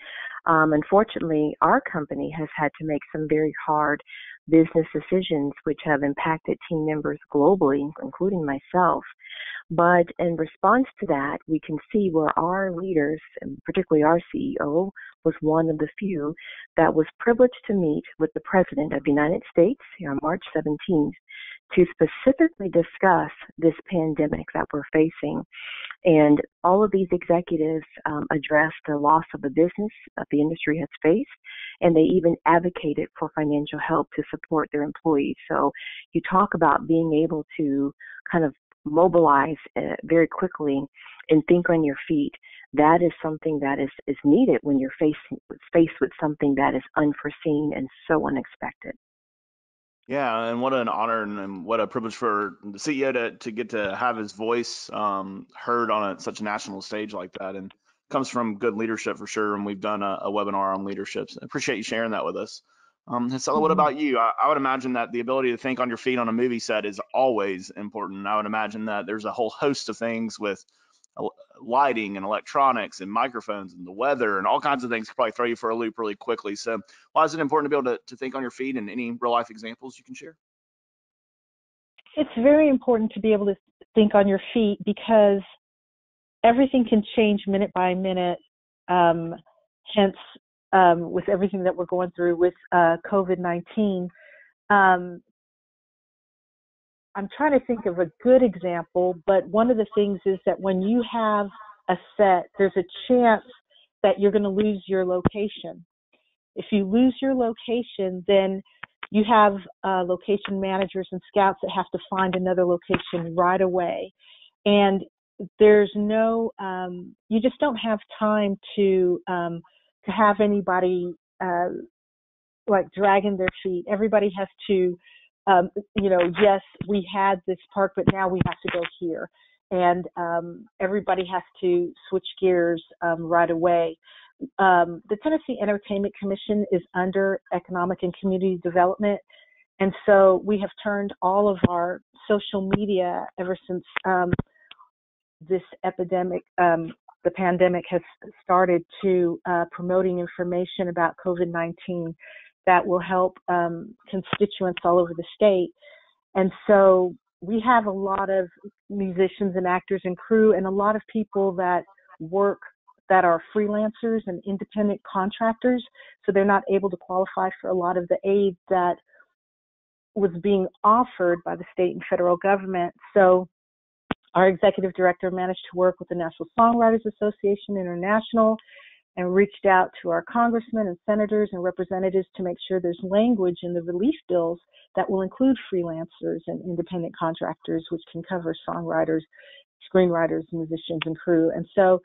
Unfortunately, our company has had to make some very hard business decisions which have impacted team members globally, including myself. But in response to that, we can see where our leaders, and particularly our CEO, was one of the few that was privileged to meet with the President of the United States on March 17th to specifically discuss this pandemic that we're facing. And all of these executives addressed the loss of the business that the industry has faced, and they even advocated for financial help to support their employees. So you talk about being able to kind of mobilize very quickly and think on your feet. That is something that is needed when you're faced with something that is unforeseen and so unexpected. Yeah, and what an honor and what a privilege for the CEO to get to have his voice heard on such a national stage like that, and comes from good leadership for sure. And we've done a webinar on leadership. So I appreciate you sharing that with us. Hassela, what about you? I would imagine that the ability to think on your feet on a movie set is always important. I would imagine that there's a whole host of things with lighting and electronics and microphones and the weather and all kinds of things could probably throw you for a loop really quickly. So why is it important to be able to think on your feet, and any real life examples you can share? It's very important to be able to think on your feet because everything can change minute by minute. Hence, with everything that we're going through with COVID-19, I'm trying to think of a good example, but one of the things is that when you have a set, there's a chance that you're going to lose your location. If you lose your location, then you have location managers and scouts that have to find another location right away. And there's no, you just don't have time to have anybody like dragging their feet. Everybody has to, yes, we had this park, but now we have to go here. And everybody has to switch gears right away. The Tennessee Entertainment Commission is under Economic and Community Development. And so we have turned all of our social media ever since this epidemic, the pandemic has started, to promoting information about COVID-19 that will help constituents all over the state. And so we have a lot of musicians and actors and crew and a lot of people that work that are freelancers and independent contractors, so they're not able to qualify for a lot of the aid that was being offered by the state and federal government. So our executive director managed to work with the National Songwriters Association International and reached out to our congressmen and senators and representatives to make sure there's language in the relief bills that will include freelancers and independent contractors, which can cover songwriters, screenwriters, musicians, and crew. And so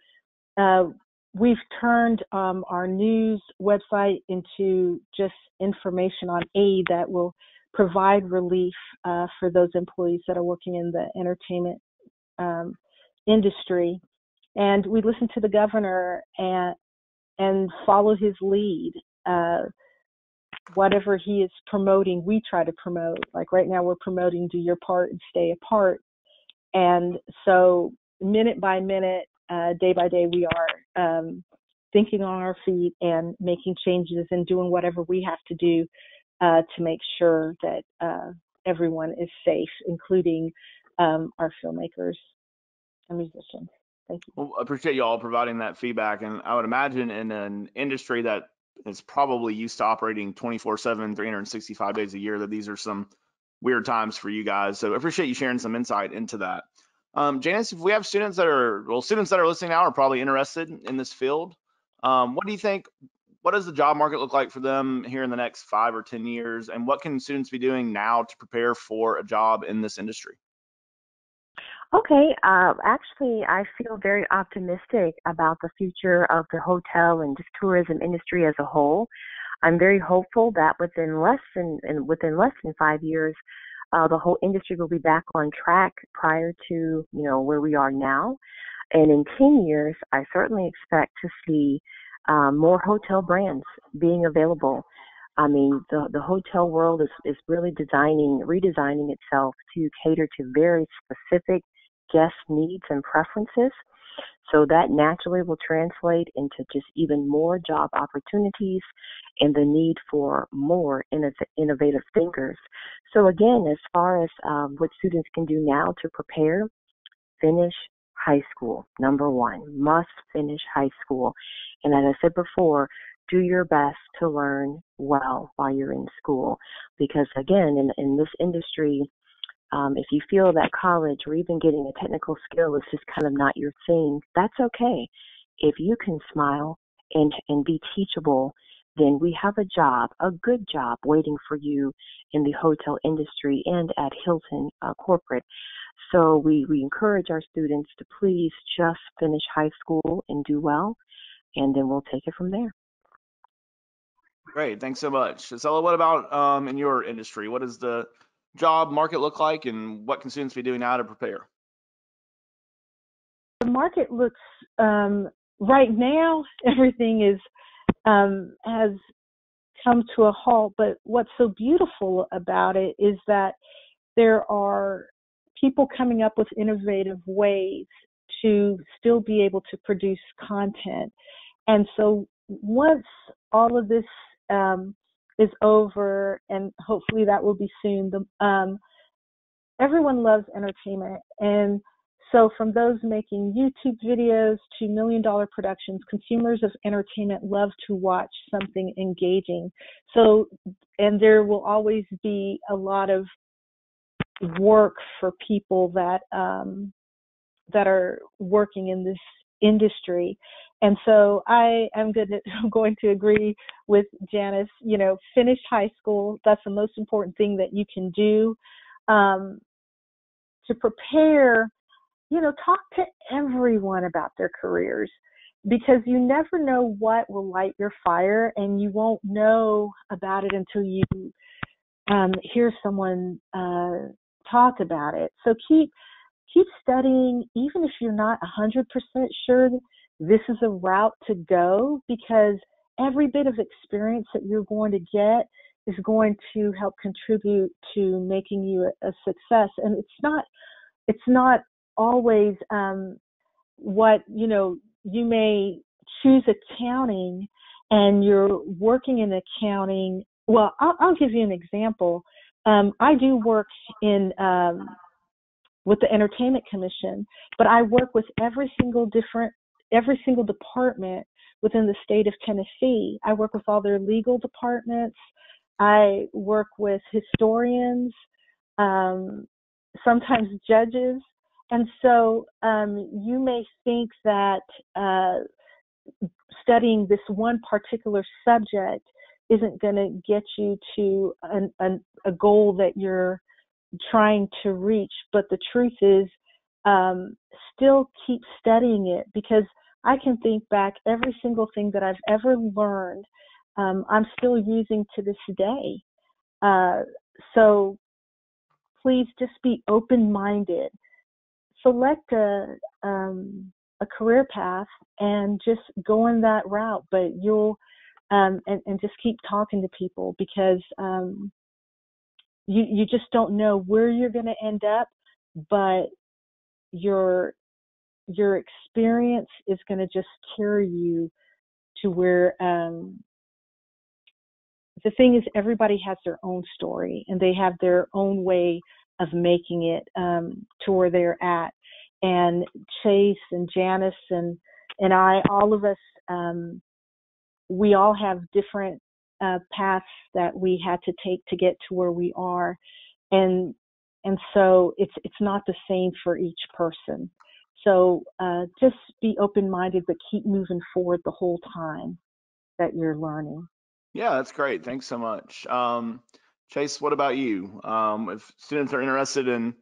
we've turned our news website into just information on aid that will provide relief for those employees that are working in the entertainment industry. And we listen to the governor and follow his lead. Whatever he is promoting, we try to promote. Like right now, we're promoting do your part and stay apart. And so minute by minute, day by day, we are thinking on our feet and making changes and doing whatever we have to do to make sure that everyone is safe, including our filmmakers and musicians. Thank you. Well, I appreciate you all providing that feedback. And I would imagine in an industry that is probably used to operating 24/7, 365 days a year, that these are some weird times for you guys. So I appreciate you sharing some insight into that. Janice, if we have students that are listening now are probably interested in this field. What do you think? What does the job market look like for them here in the next 5 or 10 years? And what can students be doing now to prepare for a job in this industry? Okay, actually, I feel very optimistic about the future of the hotel and just tourism industry as a whole. I'm very hopeful that within less than 5 years, the whole industry will be back on track prior to where we are now. And in 10 years, I certainly expect to see more hotel brands being available. I mean, the hotel world is really redesigning itself to cater to very specific guest needs and preferences. So that naturally will translate into just even more job opportunities and the need for more innovative thinkers. So again, as far as what students can do now to prepare, finish high school. Number one, must finish high school. And as I said before, do your best to learn well while you're in school. Because again, in this industry, if you feel that college or even getting a technical skill is just kind of not your thing, that's okay. If you can smile and be teachable, then we have a job, a good job waiting for you in the hotel industry and at Hilton corporate. So we encourage our students to please just finish high school and do well, and then we'll take it from there. Great, thanks so much. So what about in your industry? What does the job market look like, and what can students be doing now to prepare? The market looks, right now, everything has come to a halt, but what's so beautiful about it is that there are people coming up with innovative ways to still be able to produce content. And so once all of this is over, and hopefully that will be soon, everyone loves entertainment. And so from those making YouTube videos to million-dollar productions, consumers of entertainment love to watch something engaging. So, and there will always be a lot of work for people that that are working in this industry. And so I am going to agree with Janice, finish high school. That's the most important thing that you can do to prepare. Talk to everyone about their careers, because you never know what will light your fire, and you won't know about it until you hear someone talk about it. So keep studying, even if you're not 100% sure this is a route to go, because every bit of experience that you're going to get is going to help contribute to making you a success. And it's not always what, you may choose accounting and you're working in accounting. Well, I'll give you an example. I do work in with the Entertainment Commission, but I work with every single department within the state of Tennessee. I work with all their legal departments. I work with historians, sometimes judges. And so you may think that studying this one particular subject isn't going to get you to a goal that you're trying to reach, but the truth is still keep studying it, because I can think back every single thing that I've ever learned I'm still using to this day. So please just be open-minded. Select a career path and just go in that route, but you'll and just keep talking to people, because you just don't know where you're going to end up, but your experience is going to just carry you to where the thing is, everybody has their own story, and they have their own way of making it to where they're at. And Chase and Janice and I, all of us, we all have different paths that we had to take to get to where we are, and so it's not the same for each person. So just be open-minded, but keep moving forward the whole time that you're learning. Yeah, that's great. Thanks so much. Chase, what about you? If students are interested in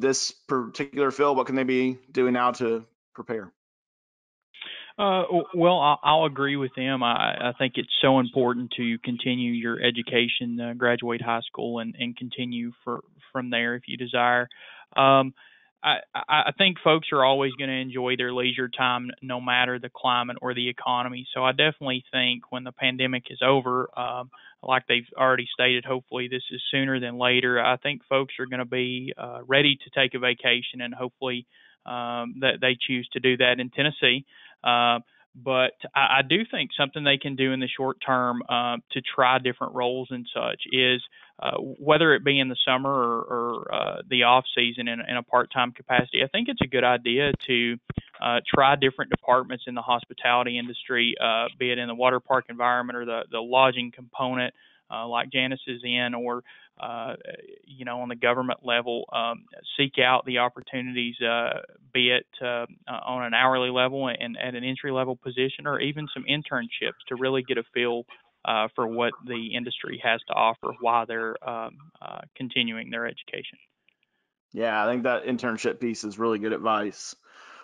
this particular field, what can they be doing now to prepare? Well, I'll agree with them. I think it's so important to continue your education, graduate high school, and continue from there if you desire. I think folks are always going to enjoy their leisure time, no matter the climate or the economy. So I definitely think when the pandemic is over, like they've already stated, hopefully this is sooner than later, I think folks are going to be ready to take a vacation, and hopefully that they choose to do that in Tennessee. But I do think something they can do in the short term to try different roles and such is whether it be in the summer or the off season in a part-time capacity. I think it's a good idea to try different departments in the hospitality industry, be it in the water park environment or the lodging component, like Janice is in, or on the government level, seek out the opportunities, be it on an hourly level and at an entry level position, or even some internships to really get a feel for what the industry has to offer while they're continuing their education. Yeah, I think that internship piece is really good advice.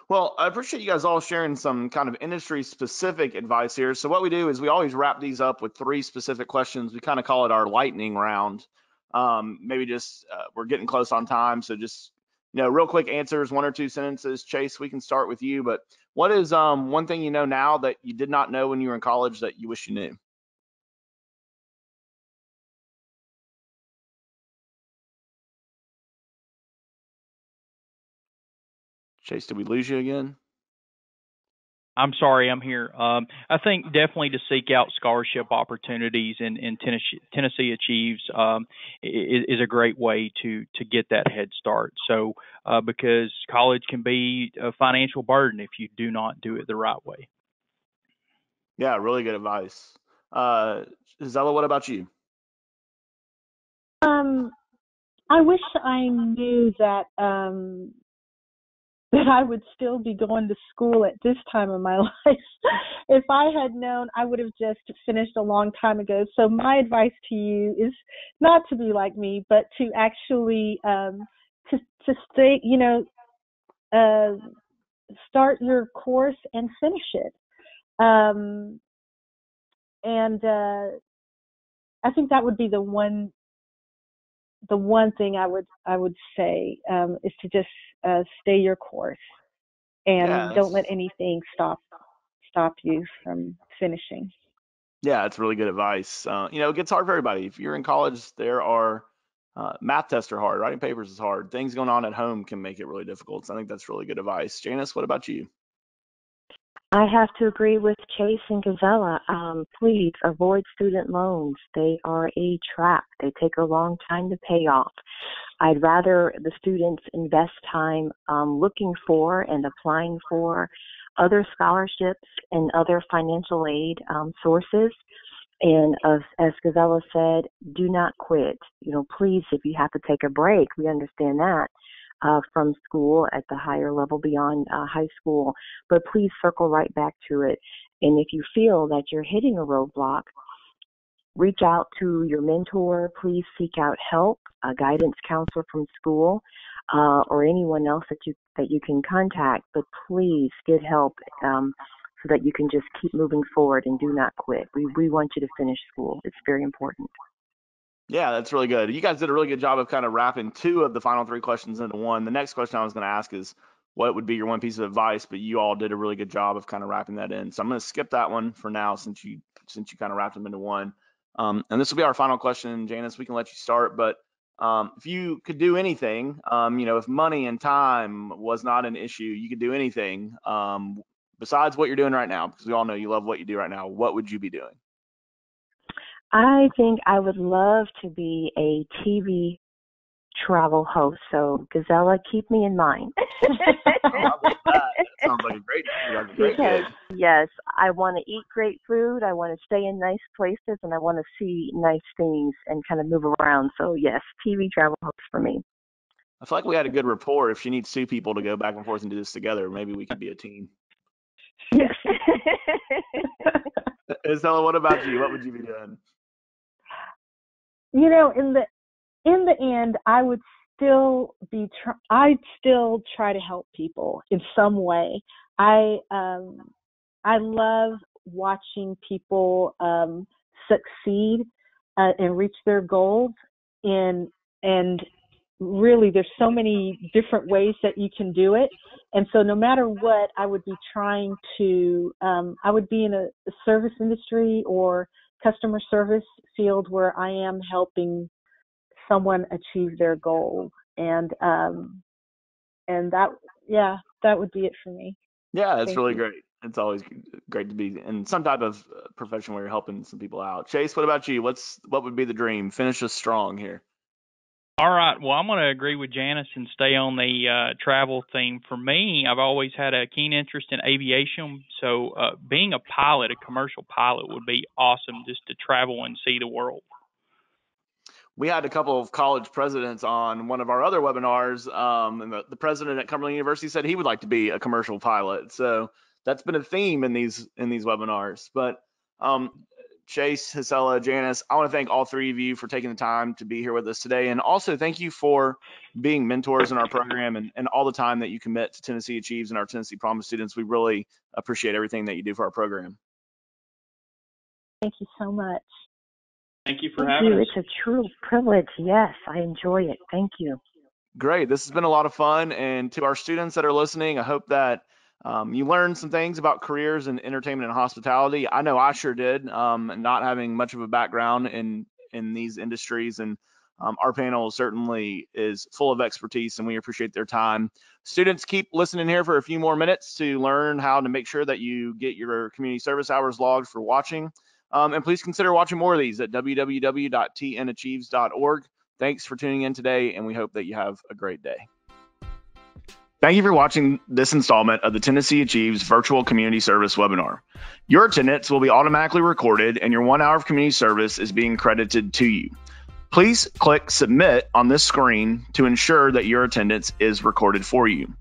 Well, I appreciate you guys all sharing some kind of industry-specific advice here. So what we do is we always wrap these up with 3 specific questions. We kind of call it our lightning round. Maybe just we're getting close on time, so just real quick answers, 1 or 2 sentences. Chase, we can start with you. But what is one thing you know now that you did not know when you were in college that you wish you knew? Chase, did we lose you again? I'm sorry, I'm here. I think definitely to seek out scholarship opportunities in Tennessee Achieves is a great way to get that head start. So because college can be a financial burden if you do not do it the right way. Yeah, really good advice. Zella, what about you? I wish I knew that that I would still be going to school at this time of my life. If I had known, I would have just finished a long time ago. So my advice to you is not to be like me, but to actually to stay, start your course and finish it. And I think that would be the one thing I would say is to just stay your course Yeah, and don't let anything stop you from finishing. yeah, it's really good advice. It gets hard for everybody. If you're in college, there are math tests are hard, writing papers is hard. Things going on at home can make it really difficult. So I think that's really good advice. Janice, what about you? I have to agree with Chase and Gazella. Please avoid student loans. They are a trap. They take a long time to pay off. I'd rather the students invest time looking for and applying for other scholarships and other financial aid sources. And as Gazella said, do not quit. Please, if you have to take a break, we understand that from school at the higher level beyond high school, but please circle right back to it. And if you feel that you're hitting a roadblock, reach out to your mentor. Please seek out help, a guidance counselor from school, or anyone else that you can contact. But please get help so that you can just keep moving forward and do not quit. We want you to finish school. It's very important. Yeah, that's really good. You guys did a really good job of kind of wrapping two of the final three questions into one. The next question I was going to ask is what would be your one piece of advice, but you all did a really good job of kind of wrapping that in. So I'm going to skip that one for now since you kind of wrapped them into one. And this will be our final question, Janice. We can let you start, but if you could do anything, if money and time was not an issue, you could do anything besides what you're doing right now, because we all know you love what you do right now. What would you be doing? I think I would love to be a TV travel host. So, Gazella, keep me in mind. Oh, I love that. That sounds like a great Because, gig. yes, I want to eat great food. I want to stay in nice places, and I want to see nice things and kind of move around. So, yes, TV travel host for me. I feel like we had a good rapport. If she needs two people to go back and forth and do this together, maybe we could be a team. Yes. Estella, what about you? What would you be doing? In the end, I'd still try to help people in some way. I love watching people succeed and reach their goals, and really there's so many different ways that you can do it. And so no matter what, I would be trying to I would be in a service industry or customer service field where I am helping someone achieve their goal. And that would be it for me. Yeah, that's Thank really you. great. It's always great to be in some type of profession where you're helping some people out. Chase, what about you? What would be the dream? Finish us strong here. All right. Well, I'm going to agree with Janice and stay on the travel theme. For me, I've always had a keen interest in aviation. So being a pilot, a commercial pilot, would be awesome just to travel and see the world. We had a couple of college presidents on one of our other webinars, and the president at Cumberland University said he would like to be a commercial pilot. So that's been a theme in these webinars. But Chase, Hisela, Janice, I want to thank all three of you for taking the time to be here with us today, and also thank you for being mentors in our program and all the time that you commit to Tennessee Achieves and our Tennessee Promise students. We really appreciate everything that you do for our program. Thank you so much. Thank you for Thank having you. us. It's a true privilege. Yes, I enjoy it. Thank you. Great. This has been a lot of fun. And to our students that are listening, I hope that you learned some things about careers in entertainment and hospitality. I know I sure did, not having much of a background in these industries. And Our panel certainly is full of expertise, and we appreciate their time. Students, keep listening here for a few more minutes to learn how to make sure that you get your community service hours logged for watching. And please consider watching more of these at www.tnAchieves.org. Thanks for tuning in today, and we hope that you have a great day. Thank you for watching this installment of the Tennessee Achieves Virtual Community Service webinar. Your attendance will be automatically recorded, and your 1 hour of community service is being credited to you. Please click Submit on this screen to ensure that your attendance is recorded for you.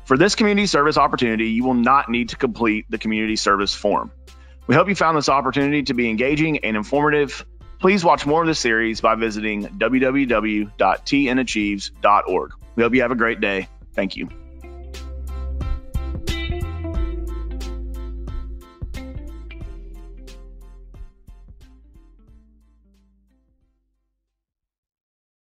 For this community service opportunity, you will not need to complete the community service form. We hope you found this opportunity to be engaging and informative. Please watch more of this series by visiting www.tnAchieves.org. We hope you have a great day. Thank you.